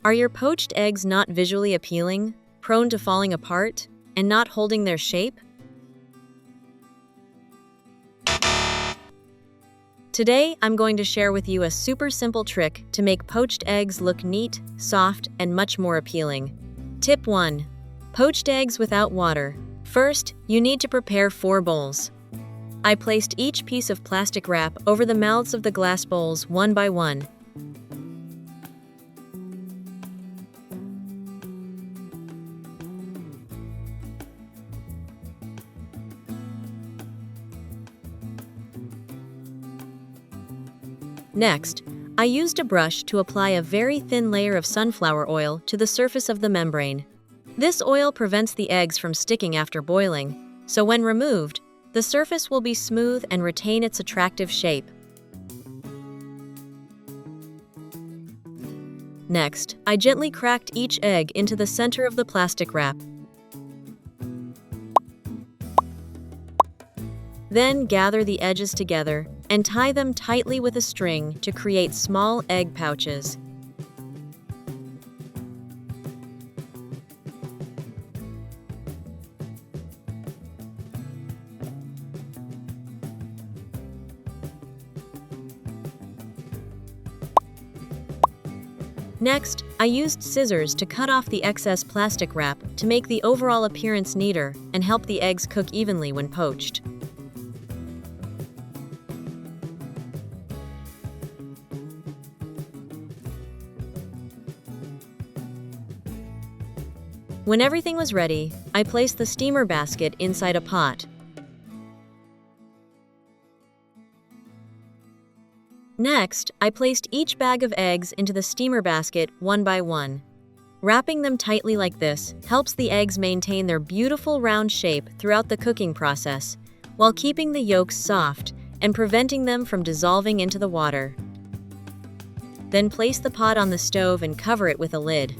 Are your poached eggs not visually appealing, prone to falling apart, and not holding their shape? Today, I'm going to share with you a super simple trick to make poached eggs look neat, soft, and much more appealing. Tip 1. Poached eggs without water. First, you need to prepare 4 bowls. I placed each piece of plastic wrap over the mouths of the glass bowls one by one. Next, I used a brush to apply a very thin layer of sunflower oil to the surface of the membrane. This oil prevents the eggs from sticking after boiling, so when removed, the surface will be smooth and retain its attractive shape. Next, I gently cracked each egg into the center of the plastic wrap. Then gather the edges together and tie them tightly with a string to create small egg pouches. Next, I used scissors to cut off the excess plastic wrap to make the overall appearance neater and help the eggs cook evenly when poached. When everything was ready, I placed the steamer basket inside a pot. Next, I placed each bag of eggs into the steamer basket one by one. Wrapping them tightly like this helps the eggs maintain their beautiful round shape throughout the cooking process, while keeping the yolks soft and preventing them from dissolving into the water. Then place the pot on the stove and cover it with a lid.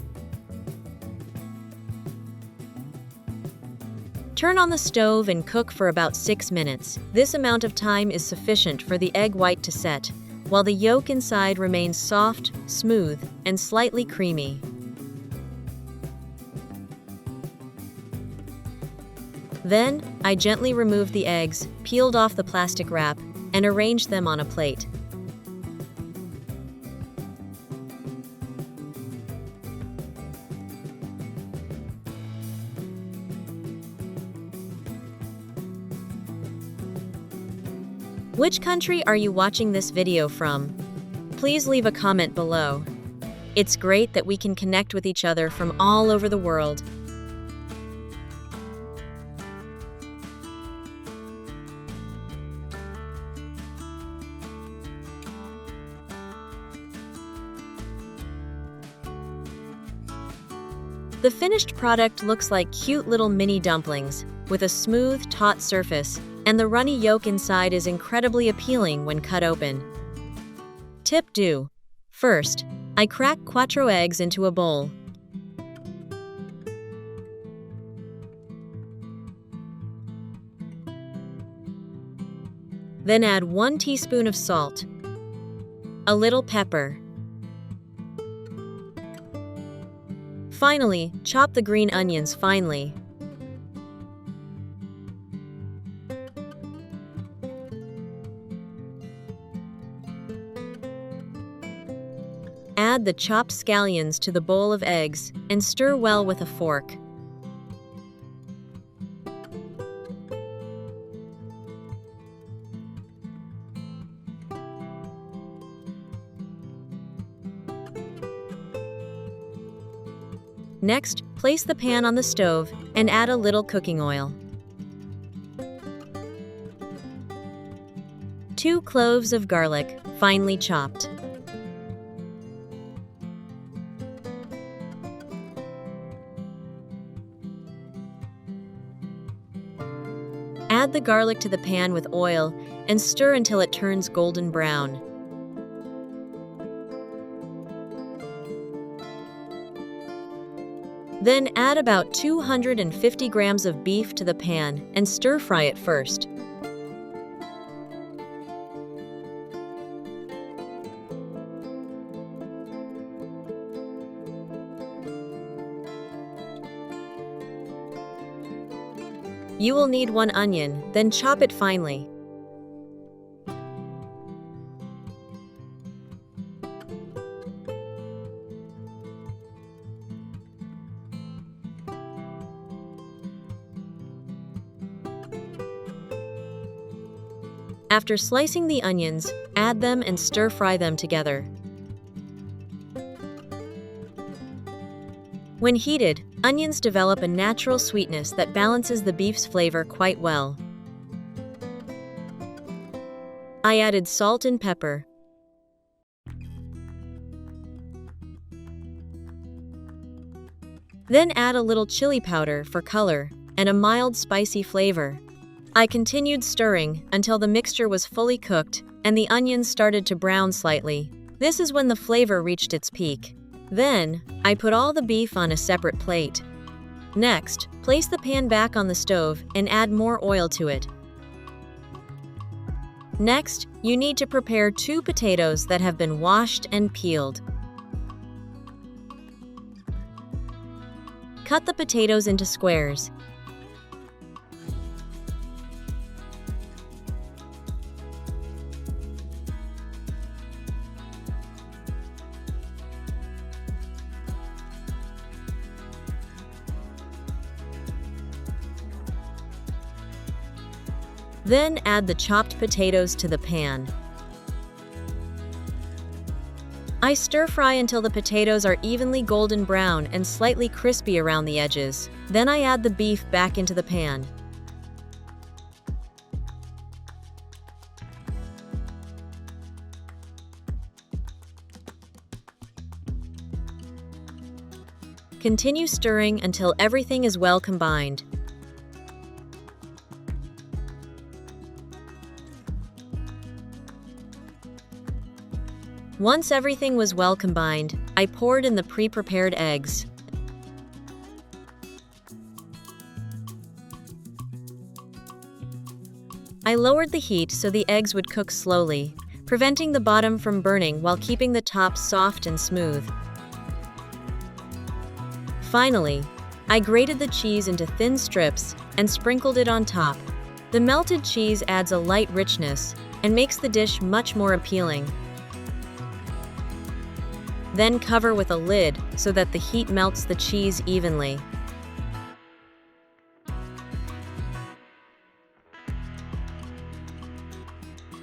Turn on the stove and cook for about 6 minutes. This amount of time is sufficient for the egg white to set, while the yolk inside remains soft, smooth, and slightly creamy. Then, I gently removed the eggs, peeled off the plastic wrap, and arranged them on a plate. Which country are you watching this video from? Please leave a comment below. It's great that we can connect with each other from all over the world. The finished product looks like cute little mini dumplings with a smooth, taut surface, and the runny yolk inside is incredibly appealing when cut open. Tip 2. First, I crack 4 eggs into a bowl. Then add 1 teaspoon of salt, a little pepper. Finally, chop the green onions finely. Add the chopped scallions to the bowl of eggs and stir well with a fork. Next, place the pan on the stove and add a little cooking oil. 2 cloves of garlic, finely chopped. Add the garlic to the pan with oil and stir until it turns golden brown. Then add about 250 grams of beef to the pan and stir-fry it first. You will need 1 onion, then chop it finely. After slicing the onions, add them and stir-fry them together. When heated, onions develop a natural sweetness that balances the beef's flavor quite well. I added salt and pepper. Then add a little chili powder for color and a mild spicy flavor. I continued stirring until the mixture was fully cooked and the onions started to brown slightly. This is when the flavor reached its peak. Then, I put all the beef on a separate plate. Next, place the pan back on the stove and add more oil to it. Next, you need to prepare 2 potatoes that have been washed and peeled. Cut the potatoes into squares. Then add the chopped potatoes to the pan. I stir-fry until the potatoes are evenly golden brown and slightly crispy around the edges. Then I add the beef back into the pan. Continue stirring until everything is well combined. Once everything was well combined, I poured in the pre-prepared eggs. I lowered the heat so the eggs would cook slowly, preventing the bottom from burning while keeping the top soft and smooth. Finally, I grated the cheese into thin strips and sprinkled it on top. The melted cheese adds a light richness and makes the dish much more appealing. Then cover with a lid so that the heat melts the cheese evenly.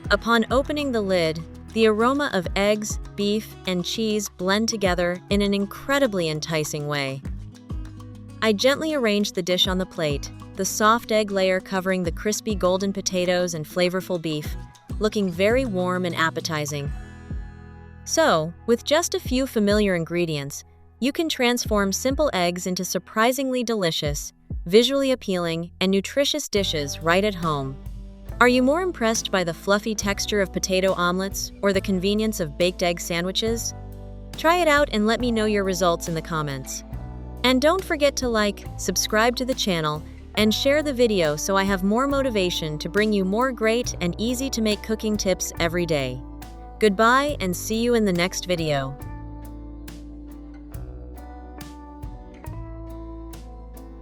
Upon opening the lid, the aroma of eggs, beef, and cheese blend together in an incredibly enticing way. I gently arranged the dish on the plate, the soft egg layer covering the crispy golden potatoes and flavorful beef, looking very warm and appetizing. So, with just a few familiar ingredients, you can transform simple eggs into surprisingly delicious, visually appealing, and nutritious dishes right at home. Are you more impressed by the fluffy texture of potato omelets or the convenience of baked egg sandwiches? Try it out and let me know your results in the comments. And don't forget to like, subscribe to the channel, and share the video so I have more motivation to bring you more great and easy to make cooking tips every day. Goodbye and see you in the next video.